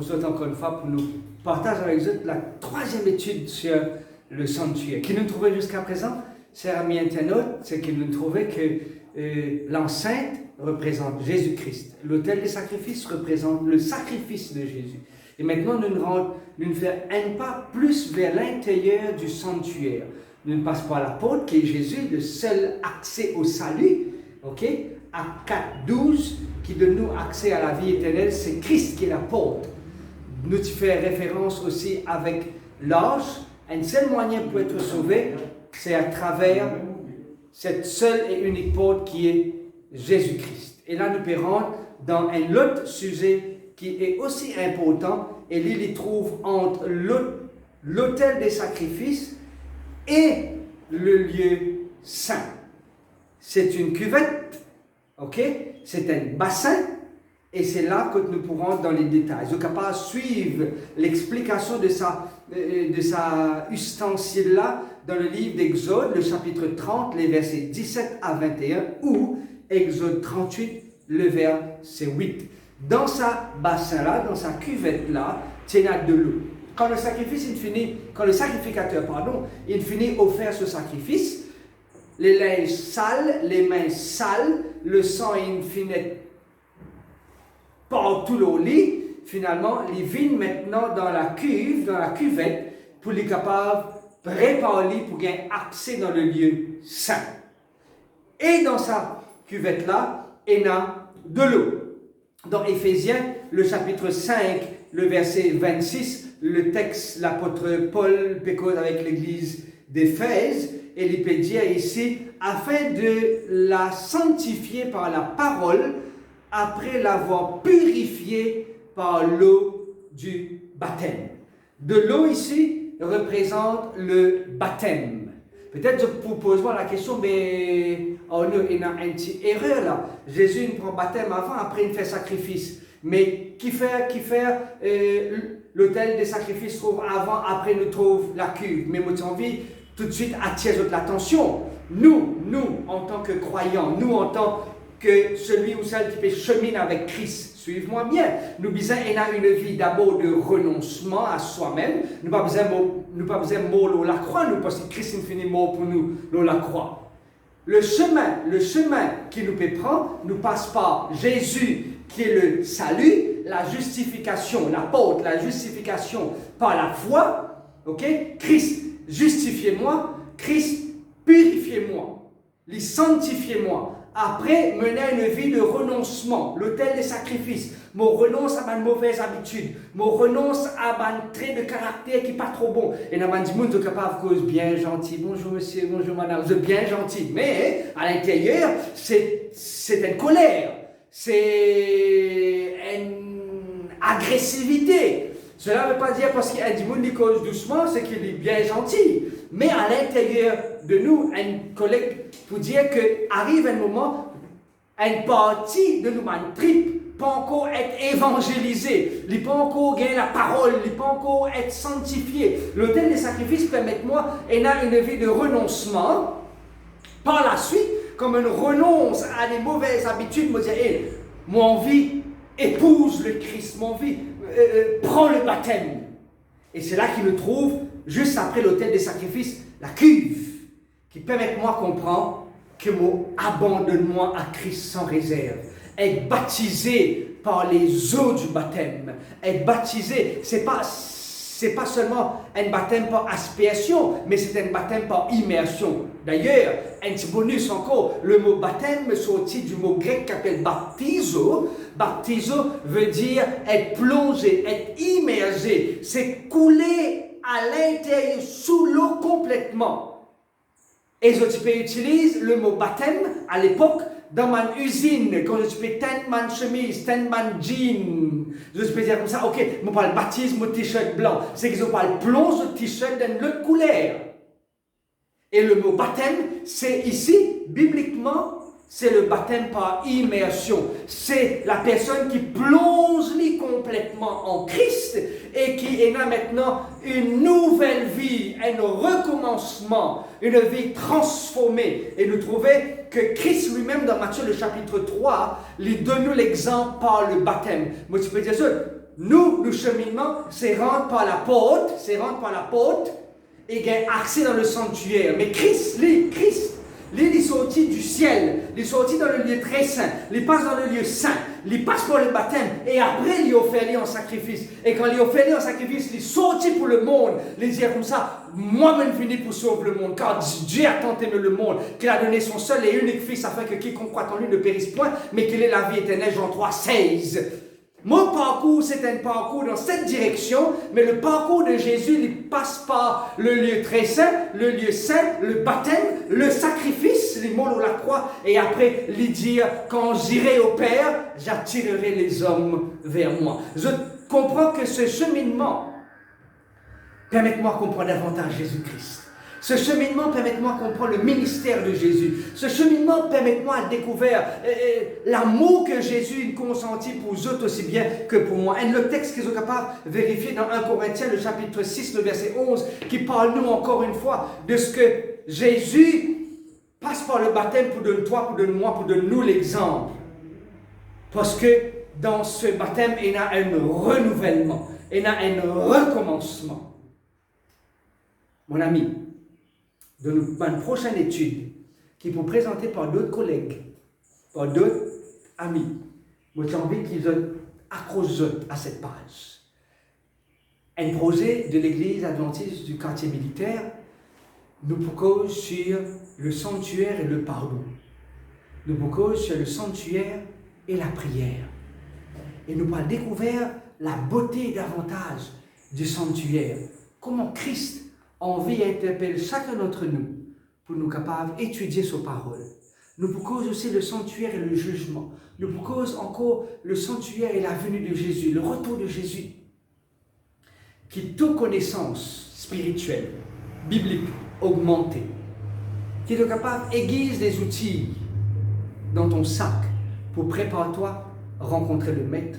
vous autres encore une fois pour nous partager avec vous la troisième étude sur le sanctuaire. Qui nous trouvait jusqu'à présent, chers amis internautes, c'est qu'il nous trouvait que l'enceinte représente Jésus-Christ. L'autel des sacrifices représente le sacrifice de Jésus. Et maintenant, nous faisons un pas plus vers l'intérieur du sanctuaire. Nous ne passons pas à la porte, qui est Jésus, le seul accès au salut. Ok? Acte 4:12, qui donne nous accès à la vie éternelle, c'est Christ qui est la porte. Nous y faisons référence aussi avec l'âge. Un seul moyen pour être sauvé, c'est à travers cette seule et unique porte qui est Jésus-Christ. Et là, nous pérons dans un autre sujet qui est aussi important, et il y trouve entre l'autel des sacrifices et le lieu saint. C'est une cuvette, ok? C'est un bassin, et c'est là que nous pourrons dans les détails. Vous êtes capable de suivre l'explication de sa ustensile-là dans le livre d'Exode, le chapitre 30, les versets 17 à 21, ou Exode 38, le verset 8. Dans sa bassin-là, dans sa cuvette-là, il y a de l'eau. Quand le sacrificateur, il finit offert ce sacrifice, les linges sales, les mains sales, le sang il finit partout au lit, finalement, il vient maintenant dans la cuvette, pour les capables de préparer pour gagner accès dans le lieu saint. Et dans sa cuvette-là, il y a de l'eau. Dans Éphésiens, le chapitre 5, le verset 26, le texte, l'apôtre Paul pécose avec l'église d'Éphèse, et il peut dire ici, afin de la sanctifier par la parole, après l'avoir purifiée par l'eau du baptême. De l'eau ici représente le baptême. Peut-être je vous pose la question, mais il y a une petite erreur là. Jésus il prend baptême avant, après il fait sacrifice. Mais qui fait l'autel des sacrifices trouve avant, après nous trouve la cuve. Mais moi j'ai envie tout de suite attirer l'attention. Nous, en tant que croyants, nous en tant que celui ou celle qui peut cheminer avec Christ, suivez-moi bien. Nous besoin une vie d'abord de renoncement à soi-même. Nous pas besoin de mourir la croix, nous parce que Christ est fini mort pour nous la croix. Le chemin qui nous peut prendre, nous passe par Jésus qui est le salut, la justification, la porte, la justification par la foi. Ok? Christ, justifiez-moi. Christ, purifiez-moi. Sanctifiez-moi. Après, mener une vie de renoncement, l'autel des sacrifices. Je renonce à ma mauvaise habitude. Je renonce à mon trait de caractère qui n'est pas trop bon. Et dans mon monde, je suis capable de cause bien gentil. Bonjour monsieur, bonjour madame. Je suis bien gentil. Mais à l'intérieur, c'est une colère. C'est une agressivité. Cela ne veut pas dire parce qu'il y a du monde qui cause doucement, c'est qu'il est bien gentil. Mais à l'intérieur de nous, une collègue pour dire qu'arrive un moment, une partie de nous, une tripe, pas encore être évangélisée, il pas encore gagner la parole, il pas encore être sanctifié. L'autel des sacrifices permet moi une vie de renoncement. Par la suite, comme une renonce à des mauvaises habitudes, me dire, mon envie épouse le Christ, mon envie prend le baptême. Et c'est là qu'il nous trouve, juste après l'autel des sacrifices, la cuve, qui permet moi comprendre que moi abandonne-moi à Christ sans réserve. Être baptisé par les eaux du baptême. Être baptisé, c'est pas seulement un baptême par aspiration, mais c'est un baptême par immersion. D'ailleurs, un petit bonus encore, le mot baptême sorti du mot grec qui s'appelle baptizo. Baptizo veut dire être plongé, être immergé. C'est couler à l'intérieur, sous l'eau complètement. Et je peux utiliser le mot baptême à l'époque dans ma usine, quand je peux teindre ma chemise, teindre ma jean. Je peux dire comme ça, ok, je parle baptise mon t-shirt blanc. C'est que je parle plonge le t-shirt dans l'autre couleur. Et le mot baptême, c'est ici, bibliquement, c'est le baptême par immersion. C'est la personne qui plonge complètement en Christ et qui a maintenant une nouvelle vie, un recommencement, une vie transformée. Et nous trouvons que Christ lui-même, dans Matthieu le chapitre 3, lui donne l'exemple par le baptême. Moi, tu peux dire ça, nous cheminement, c'est rentrer par la porte, et gagner accès dans le sanctuaire. Mais Christ, il est sorti du ciel, il est sorti dans le lieu très saint, il passe dans le lieu saint, il passe par le baptême, et après il est offert en sacrifice. Et quand il est offert en sacrifice, il est sorti pour le monde. Il dit comme ça, moi-même venu pour sauver le monde, car Dieu a tant aimé le monde, qu'il a donné son seul et unique Fils, afin que quiconque croit en lui ne périsse point, mais qu'il ait la vie éternelle, Jean 3,16. Mon parcours, c'est un parcours dans cette direction, mais le parcours de Jésus, il passe par le lieu très saint, le lieu saint, le baptême, le sacrifice, les morts sur la croix, et après, il dit, quand j'irai au Père, j'attirerai les hommes vers moi. Je comprends que ce cheminement, permettez-moi de comprendre davantage Jésus-Christ. Ce cheminement, permettez-moi de comprendre le ministère de Jésus. Ce cheminement, permettez-moi de découvrir l'amour que Jésus consentit pour vous autres aussi bien que pour moi. Et le texte qu'ils sont capables de vérifier dans 1 Corinthiens, le chapitre 6, le verset 11, qui parle nous encore une fois de ce que Jésus passe par le baptême pour donner toi, pour donner moi, pour donner nous l'exemple. Parce que dans ce baptême, il y a un renouvellement, il y a un recommencement. Mon ami, dans une prochaine étude qui vous présenter par d'autres collègues, par d'autres amis, j'ai envie qu'ils accrochent à cette page. Un projet de l'église adventiste du quartier militaire nous propose sur le sanctuaire et le pardon. Nous propose sur le sanctuaire et la prière. Et nous avons découvert la beauté davantage du sanctuaire. Comment Christ envie et interpelle chacun d'entre nous pour nous capables d'étudier sa parole. Nous proposons aussi le sanctuaire et le jugement. Nous proposons encore le sanctuaire et la venue de Jésus, le retour de Jésus, qui toute connaissance spirituelle, biblique, augmentée, qui est capable d'aiguiser des outils dans ton sac pour préparer toi à rencontrer le Maître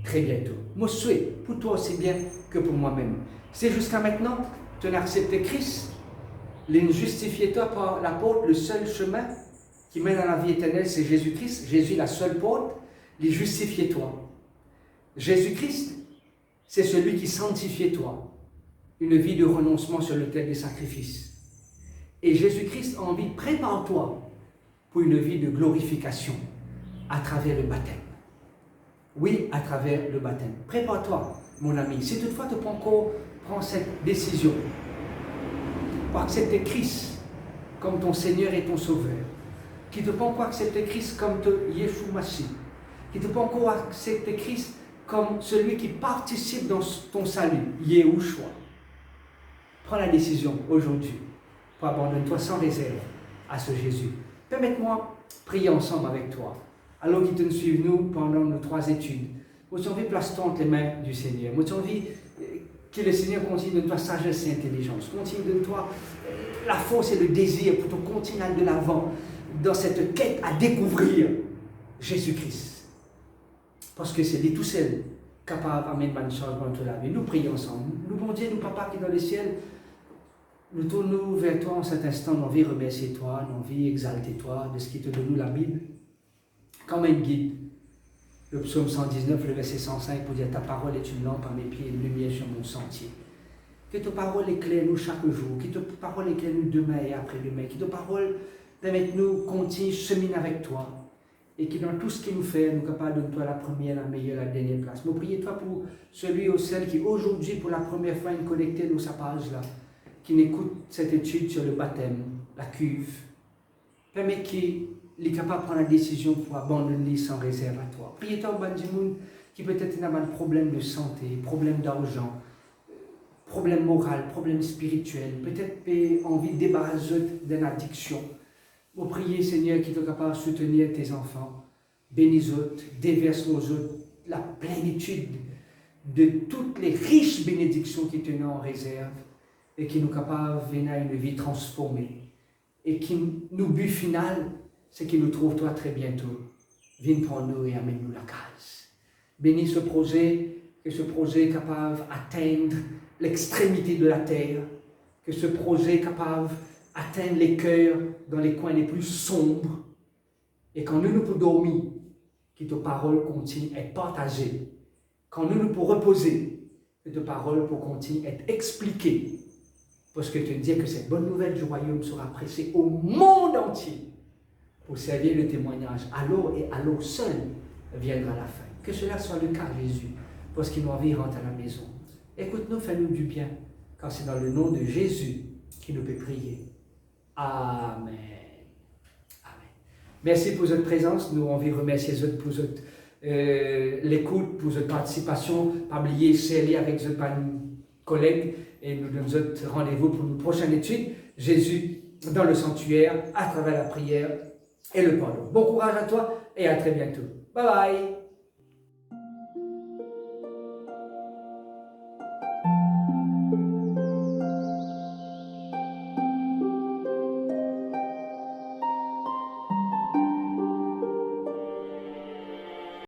très bientôt. Moi, je souhaite pour toi aussi bien que pour moi-même. C'est jusqu'à maintenant tu as accepté Christ, il justifié toi par la porte, le seul chemin qui mène à la vie éternelle, c'est Jésus-Christ. Jésus, la seule porte, il justifié toi. Jésus-Christ, c'est celui qui sanctifie toi. Une vie de renoncement sur l'autel des sacrifices. Et Jésus-Christ a envie de préparer toi pour une vie de glorification à travers le baptême. Oui, à travers le baptême. Prépare-toi, mon ami. Si toutefois tu peux encore prendre cette décision pour accepter Christ comme ton Seigneur et ton Sauveur, qui ne peut pas encore accepter Christ comme ton Yeshua Mashiach, qui ne peut pas encore accepter Christ comme celui qui participe dans ton salut, Yahushua. Prends la décision aujourd'hui pour abandonner toi sans réserve à ce Jésus. Permette-moi prier ensemble avec toi. Alors qu'ils te suivent nous pendant nos 3 études. Moi, j'ai envie de placer entre les mains du Seigneur. Moi, j'ai envie que le Seigneur continue de toi sagesse et intelligence. Continue de toi la force et le désir pour te continuer de l'avant dans cette quête à découvrir Jésus-Christ. Parce que c'est lui tout seul capable d'amener une changement dans la vie. Nous prions ensemble. Nous, bon Dieu, nous, Papa qui est dans le ciel, nous tournons vers toi en cet instant. Nous envie remercier toi, nous envie exalter toi de ce qui te donne la Bible. Comme un guide, le psaume 119, le verset 105, pour dire ta parole est une lampe à mes pieds et une lumière sur mon sentier. Que ta parole éclaire nous chaque jour, que ta parole éclaire nous demain et après-demain, que ta parole permette nous continuer cheminer avec toi et que dans tout ce qu'il nous fait, nous capables de toi la première, la meilleure, la dernière place. Nous prions toi pour celui ou celle qui aujourd'hui pour la première fois est connecté dans sa page là, qui n'écoute cette étude sur le baptême, la cuve. Permets qu'il est capable de prendre la décision pour abandonner sans réserve à toi. Priez-toi au Bandimoun qui peut-être n'a pas de problème de santé, problème d'argent, problème moral, problème spirituel, peut-être envie de débarrasser d'une addiction. Vous priez, Seigneur, qui est capable de soutenir tes enfants. Bénis-eux, déverse nos autres la plénitude de toutes les riches bénédictions qui te en réserve et qui nous capables de venir à une vie transformée. Et qui nous but final, c'est qu'il nous trouve toi très bientôt. Viens pour nous et amène-nous la case. Bénis ce projet, que ce projet est capable d'atteindre l'extrémité de la terre, que ce projet est capable d'atteindre les cœurs dans les coins les plus sombres, et quand nous pouvons dormir, que ta parole continue à être partagée quand nous pour reposer, que tes paroles pour continuer à être expliquées. Parce que tu nous dis que cette bonne nouvelle du royaume sera prêchée au monde entier pour servir le témoignage. Alors et alors seul viendra la fin. Que cela soit le cas, Jésus, parce qu'il nous envie rentre à la maison. Écoute-nous, fais-nous du bien, car c'est dans le nom de Jésus qu'il nous peut prier. Amen. Amen. Merci pour votre présence. Nous on veut remercier vous pour votre l'écoute, pour votre participation. Pas oublier, c'est avec votre collègue et nous donnons notre rendez-vous pour une prochaine étude. Jésus dans le sanctuaire, à travers la prière et le pardon. Bon courage à toi et à très bientôt. Bye bye.